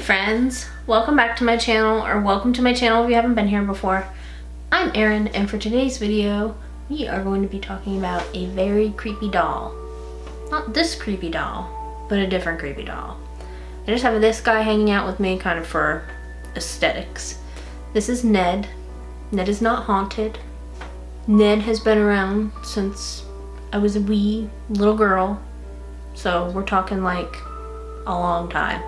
friends, welcome back to my channel, or welcome to my channel if you haven't been here before. I'm Erin, and for today's video we are going to be talking about a very creepy doll. Not this creepy doll, but a different creepy doll. I just have this guy hanging out with me kind of for aesthetics. This is Ned. Ned is not haunted. Ned has been around since I was a wee little girl, so we're talking like a long time.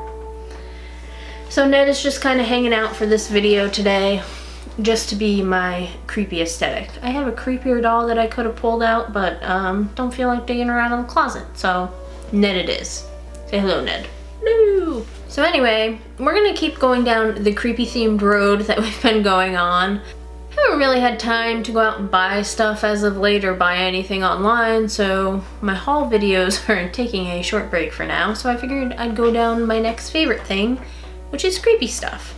So Ned is just kind of hanging out for this video today, just to be my creepy aesthetic. I have a creepier doll that I could have pulled out, but don't feel like digging around in the closet, so Ned it is. Say hello, Ned. No. So anyway, we're gonna keep going down the creepy themed road that we've been going on. I haven't really had time to go out and buy stuff as of late or buy anything online, so my haul videos are taking a short break for now, so I figured I'd go down my next favorite thing, which is creepy stuff.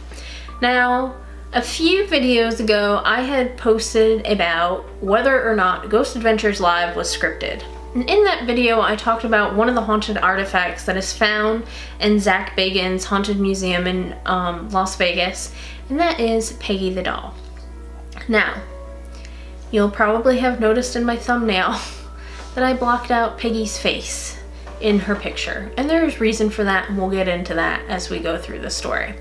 Now, a few videos ago, I had posted about whether or not Ghost Adventures Live was scripted. And in that video, I talked about one of the haunted artifacts that is found in Zach Bagans' Haunted Museum in Las Vegas, and that is Peggy the Doll. Now, you'll probably have noticed in my thumbnail that I blocked out Peggy's face in her picture, and there's reason for that, and we'll get into that as we go through the story.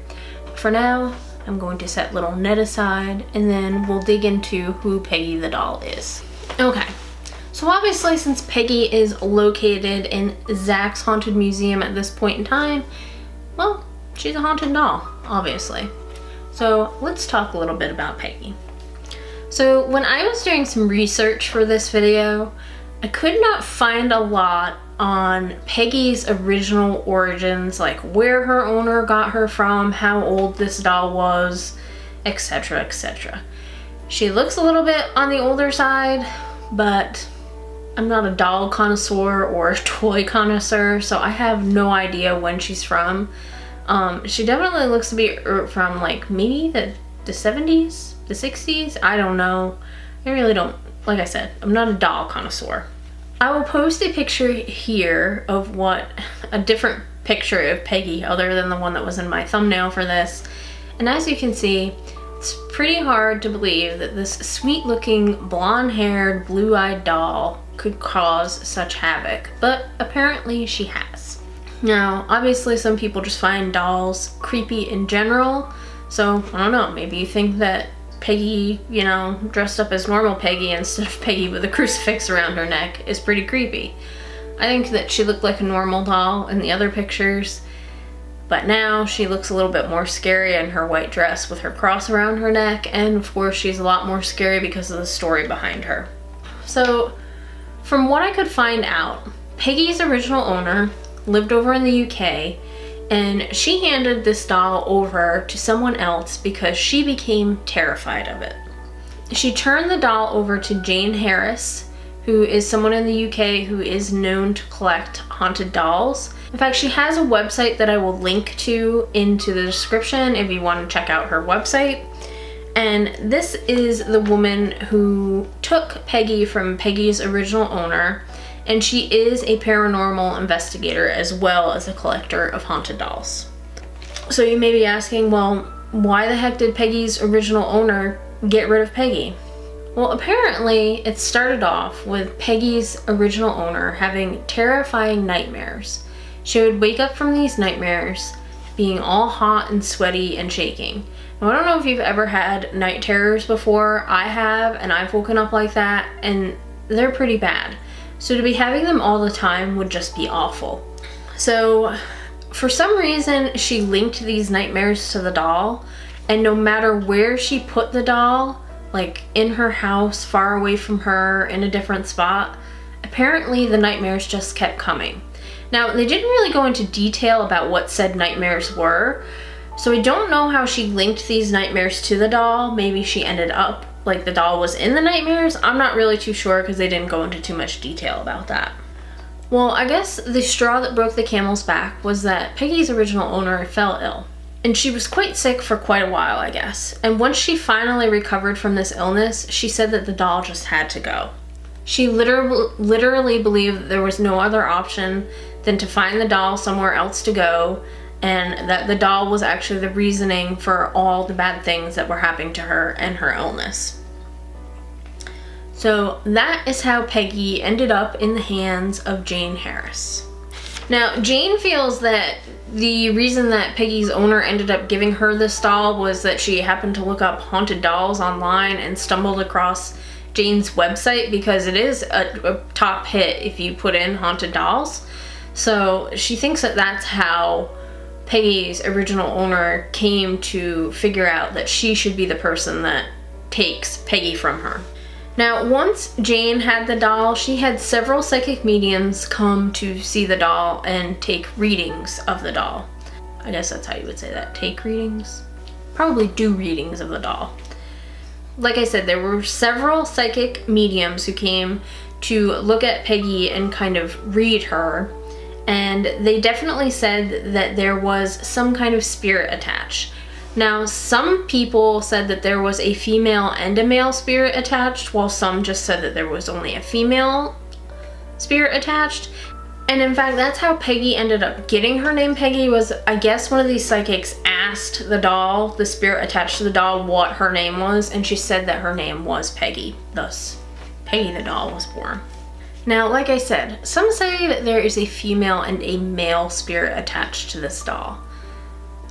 For now, I'm going to set little Ned aside, and then we'll dig into who Peggy the Doll is. Okay, so obviously since Peggy is located in Zach's Haunted Museum at this point in time, well, she's a haunted doll, obviously. So let's talk a little bit about Peggy. So when I was doing some research for this video, I could not find a lot on Peggy's original origins, like where her owner got her from, how old this doll was, etc, etc. She looks a little bit on the older side, but I'm not a doll connoisseur or a toy connoisseur, so I have no idea when she's from. She definitely looks to be from like maybe the 70s, the 60s, I don't know. I really don't, like I said, I'm not a doll connoisseur. I will post a picture here of a different picture of Peggy other than the one that was in my thumbnail for this. And as you can see, it's pretty hard to believe that this sweet looking blonde-haired, blue-eyed doll could cause such havoc, but apparently she has. Now, obviously some people just find dolls creepy in general, so I don't know, maybe you think that Peggy, you know, dressed up as normal Peggy instead of Peggy with a crucifix around her neck is pretty creepy. I think that she looked like a normal doll in the other pictures, but now she looks a little bit more scary in her white dress with her cross around her neck, and of course she's a lot more scary because of the story behind her. So, from what I could find out, Peggy's original owner lived over in the UK, and she handed this doll over to someone else because she became terrified of it. She turned the doll over to Jane Harris, who is someone in the UK who is known to collect haunted dolls. In fact, she has a website that I will link to into the description if you want to check out her website. And this is the woman who took Peggy from Peggy's original owner, and she is a paranormal investigator as well as a collector of haunted dolls. So you may be asking, well, why the heck did Peggy's original owner get rid of Peggy? Well, apparently it started off with Peggy's original owner having terrifying nightmares. She would wake up from these nightmares being all hot and sweaty and shaking. Now, I don't know if you've ever had night terrors before. I have, and I've woken up like that, and they're pretty bad. So to be having them all the time would just be awful. So for some reason, she linked these nightmares to the doll, and no matter where she put the doll, like in her house, far away from her, in a different spot, apparently the nightmares just kept coming. Now, they didn't really go into detail about what said nightmares were, so I don't know how she linked these nightmares to the doll. Maybe she ended up like the doll was in the nightmares. I'm not really too sure because they didn't go into too much detail about that. Well, I guess the straw that broke the camel's back was that Peggy's original owner fell ill. And she was quite sick for quite a while, I guess. And once she finally recovered from this illness, she said that the doll just had to go. She literally believed there was no other option than to find the doll somewhere else to go, and that the doll was actually the reasoning for all the bad things that were happening to her and her illness. So that is how Peggy ended up in the hands of Jane Harris. Now, Jane feels that the reason that Peggy's owner ended up giving her this doll was that she happened to look up haunted dolls online and stumbled across Jane's website, because it is a top hit if you put in haunted dolls. So she thinks that that's how Peggy's original owner came to figure out that she should be the person that takes Peggy from her. Now, once Jane had the doll, she had several psychic mediums come to see the doll and take readings of the doll. I guess that's how you would say that, take readings? Probably do readings of the doll. Like I said, there were several psychic mediums who came to look at Peggy and kind of read her, and they definitely said that there was some kind of spirit attached. Now, some people said that there was a female and a male spirit attached, while some just said that there was only a female spirit attached. And in fact, that's how Peggy ended up getting her name Peggy. Was, I guess, one of these psychics asked the doll, the spirit attached to the doll, what her name was, and she said that her name was Peggy. Thus, Peggy the Doll was born. Now, like I said, some say that there is a female and a male spirit attached to this doll.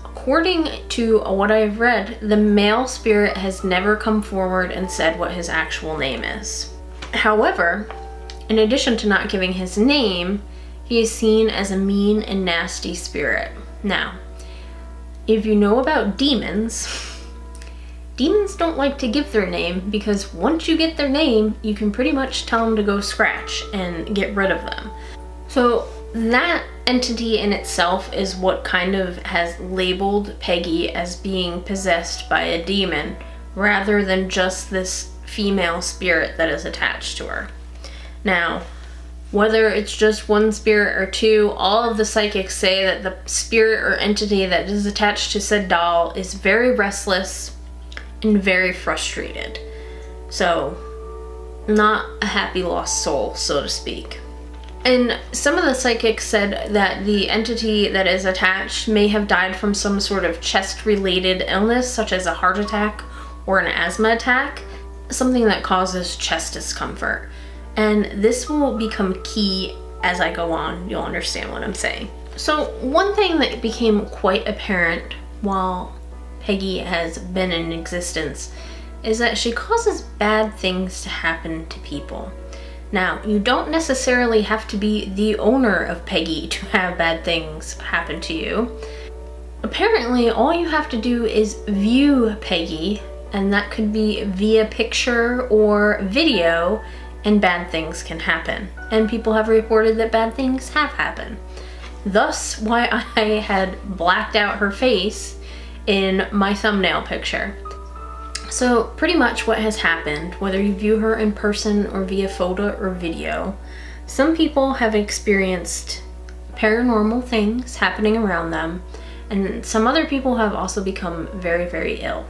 According to what I've read, the male spirit has never come forward and said what his actual name is. However, in addition to not giving his name, he is seen as a mean and nasty spirit. Now, if you know about demons, demons don't like to give their name, because once you get their name, you can pretty much tell them to go scratch and get rid of them. So that entity in itself is what kind of has labeled Peggy as being possessed by a demon, rather than just this female spirit that is attached to her. Now, whether it's just one spirit or two, all of the psychics say that the spirit or entity that is attached to said doll is very restless and very frustrated. So, not a happy lost soul, so to speak. And some of the psychics said that the entity that is attached may have died from some sort of chest-related illness, such as a heart attack or an asthma attack, something that causes chest discomfort. And this will become key as I go on. You'll understand what I'm saying. So one thing that became quite apparent while Peggy has been in existence is that she causes bad things to happen to people. Now, you don't necessarily have to be the owner of Peggy to have bad things happen to you. Apparently, all you have to do is view Peggy, and that could be via picture or video, and bad things can happen. And people have reported that bad things have happened. Thus, why I had blacked out her face in my thumbnail picture. So pretty much what has happened, whether you view her in person or via photo or video, some people have experienced paranormal things happening around them, and some other people have also become very, very ill.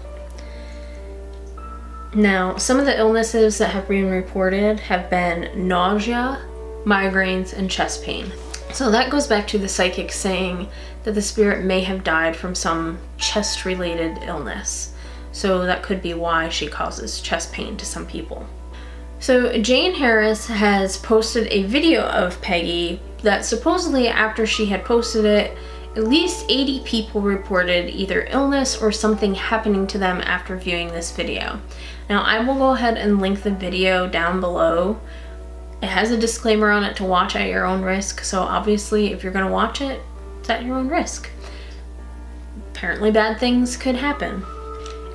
Now, some of the illnesses that have been reported have been nausea, migraines, and chest pain. So that goes back to the psychic saying that the spirit may have died from some chest-related illness. So that could be why she causes chest pain to some people. So Jane Harris has posted a video of Peggy that supposedly after she had posted it, at least 80 people reported either illness or something happening to them after viewing this video. Now I will go ahead and link the video down below. It has a disclaimer on it to watch at your own risk, so obviously if you're going to watch it, it's at your own risk. Apparently bad things could happen.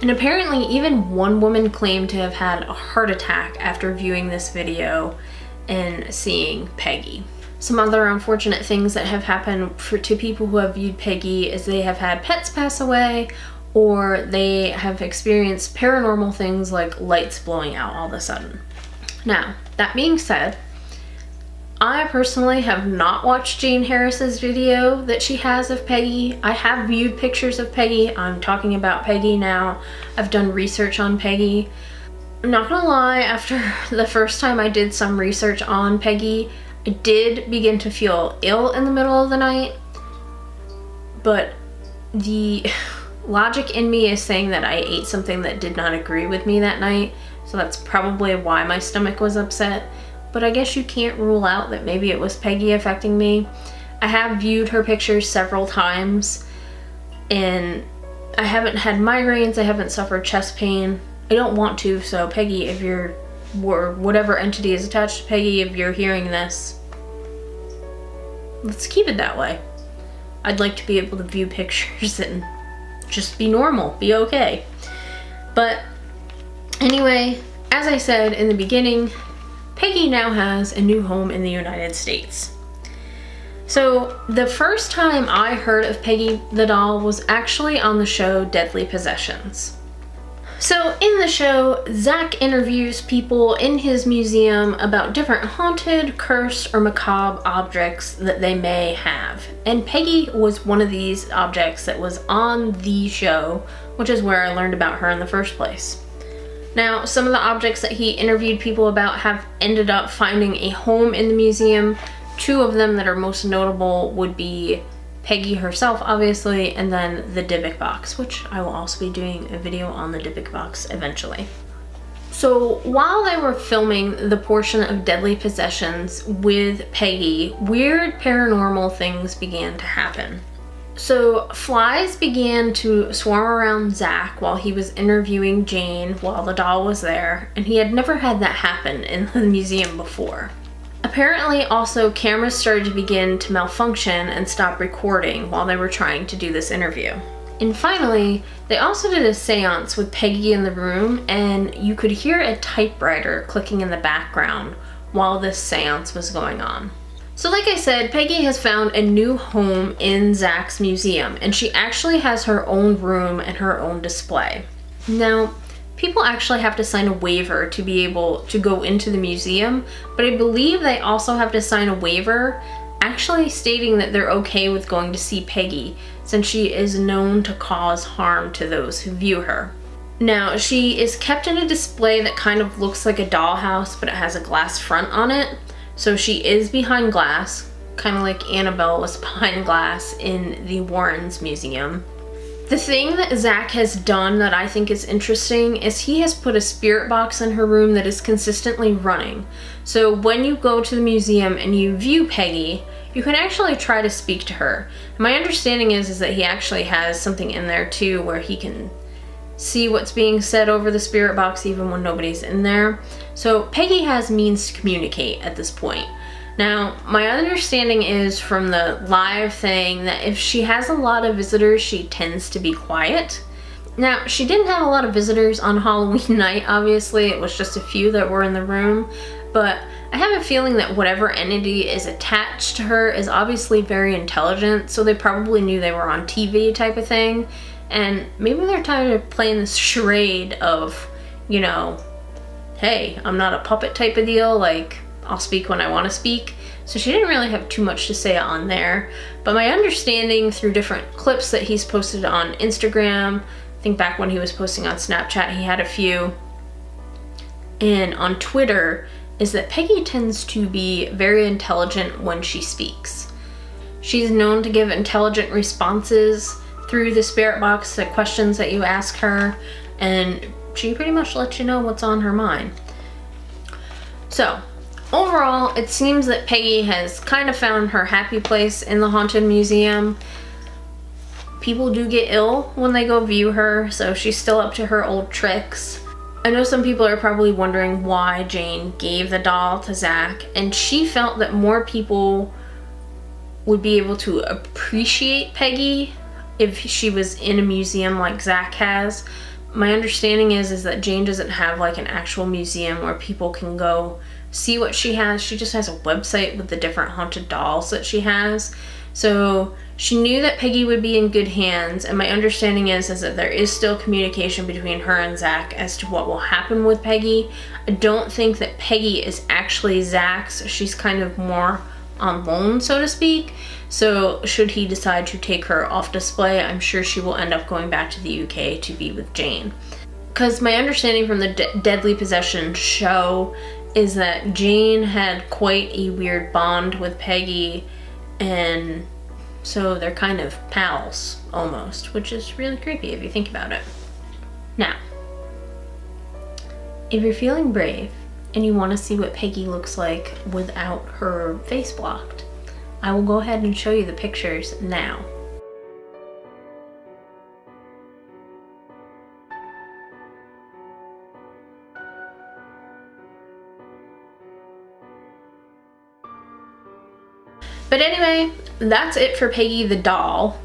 And apparently even one woman claimed to have had a heart attack after viewing this video and seeing Peggy. Some other unfortunate things that have happened to people who have viewed Peggy is they have had pets pass away, or they have experienced paranormal things like lights blowing out all of a sudden. Now, that being said, I personally have not watched Jane Harris's video that she has of Peggy. I have viewed pictures of Peggy. I'm talking about Peggy now. I've done research on Peggy. I'm not gonna lie, after the first time I did some research on Peggy, I did begin to feel ill in the middle of the night. but the logic in me is saying that I ate something that did not agree with me that night, so that's probably why my stomach was upset. But I guess you can't rule out that maybe it was Peggy affecting me. I have viewed her pictures several times, and I haven't had migraines, I haven't suffered chest pain. I don't want to, so Peggy, if you're, or whatever entity is attached to Peggy, if you're hearing this, let's keep it that way. I'd like to be able to view pictures and just be normal, be okay. But anyway, as I said in the beginning, Peggy now has a new home in the United States. So the first time I heard of Peggy the Doll was actually on the show Deadly Possessions. So in the show, Zach interviews people in his museum about different haunted, cursed, or macabre objects that they may have. And Peggy was one of these objects that was on the show, which is where I learned about her in the first place. Now, some of the objects that he interviewed people about have ended up finding a home in the museum. Two of them that are most notable would be Peggy herself, obviously, and then the Dybbuk box, which I will also be doing a video on the Dybbuk box eventually. So while they were filming the portion of Deadly Possessions with Peggy, weird paranormal things began to happen. So flies began to swarm around Zach while he was interviewing Jane while the doll was there, and he had never had that happen in the museum before. Apparently also cameras started to begin to malfunction and stop recording while they were trying to do this interview. And finally, they also did a seance with Peggy in the room, and you could hear a typewriter clicking in the background while this seance was going on. So like I said, Peggy has found a new home in Zach's museum, and she actually has her own room and her own display. Now, people actually have to sign a waiver to be able to go into the museum, but I believe they also have to sign a waiver actually stating that they're okay with going to see Peggy, since she is known to cause harm to those who view her. Now, she is kept in a display that kind of looks like a dollhouse, but it has a glass front on it. So she is behind glass, kind of like Annabelle was behind glass in the Warrens Museum. The thing that Zach has done that I think is interesting is he has put a spirit box in her room that is consistently running. So when you go to the museum and you view Peggy, you can actually try to speak to her. My understanding is that he actually has something in there too where he can see what's being said over the spirit box even when nobody's in there. So Peggy has means to communicate at this point. Now, my understanding is from the live thing that if she has a lot of visitors, she tends to be quiet. Now, she didn't have a lot of visitors on Halloween night, obviously. It was just a few that were in the room. But I have a feeling that whatever entity is attached to her is obviously very intelligent, so they probably knew they were on TV type of thing. And maybe they're tired of playing this charade of, you know, hey, I'm not a puppet type of deal, like, I'll speak when I want to speak. So she didn't really have too much to say on there. But my understanding through different clips that he's posted on Instagram, I think back when he was posting on Snapchat, he had a few, and on Twitter, is that Peggy tends to be very intelligent when she speaks. She's known to give intelligent responses through the spirit box to questions that you ask her, and she pretty much lets you know what's on her mind. So, overall, it seems that Peggy has kind of found her happy place in the Haunted Museum. People do get ill when they go view her, so she's still up to her old tricks. I know some people are probably wondering why Jane gave the doll to Zach, and she felt that more people would be able to appreciate Peggy if she was in a museum like Zach has. My understanding is that Jane doesn't have like an actual museum where people can go see what she has. She just has a website with the different haunted dolls that she has. So she knew that Peggy would be in good hands, and my understanding is that there is still communication between her and Zach as to what will happen with Peggy. I don't think that Peggy is actually Zach's. She's kind of more on loan, so to speak. So should he decide to take her off display, I'm sure she will end up going back to the UK to be with Jane. Because my understanding from the Deadly Possession show is that Jane had quite a weird bond with Peggy, and So they're kind of pals almost, which is really creepy if you think about it. Now, if you're feeling brave and you want to see what Peggy looks like without her face blocked, I will go ahead and show you the pictures now. But anyway, that's it for Peggy the Doll.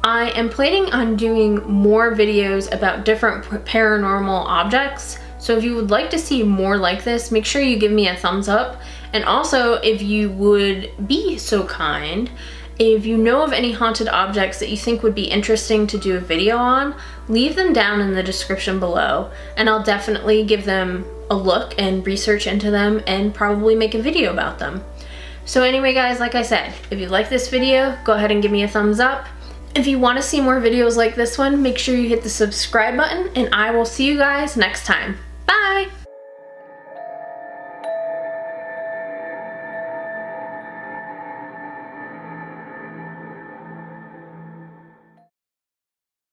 I am planning on doing more videos about different paranormal objects. So if you would like to see more like this, make sure you give me a thumbs up. And also, if you would be so kind, if you know of any haunted objects that you think would be interesting to do a video on, leave them down in the description below, and I'll definitely give them a look and research into them and probably make a video about them. So anyway guys, like I said, if you like this video, go ahead and give me a thumbs up. If you want to see more videos like this one, make sure you hit the subscribe button, and I will see you guys next time. Bye!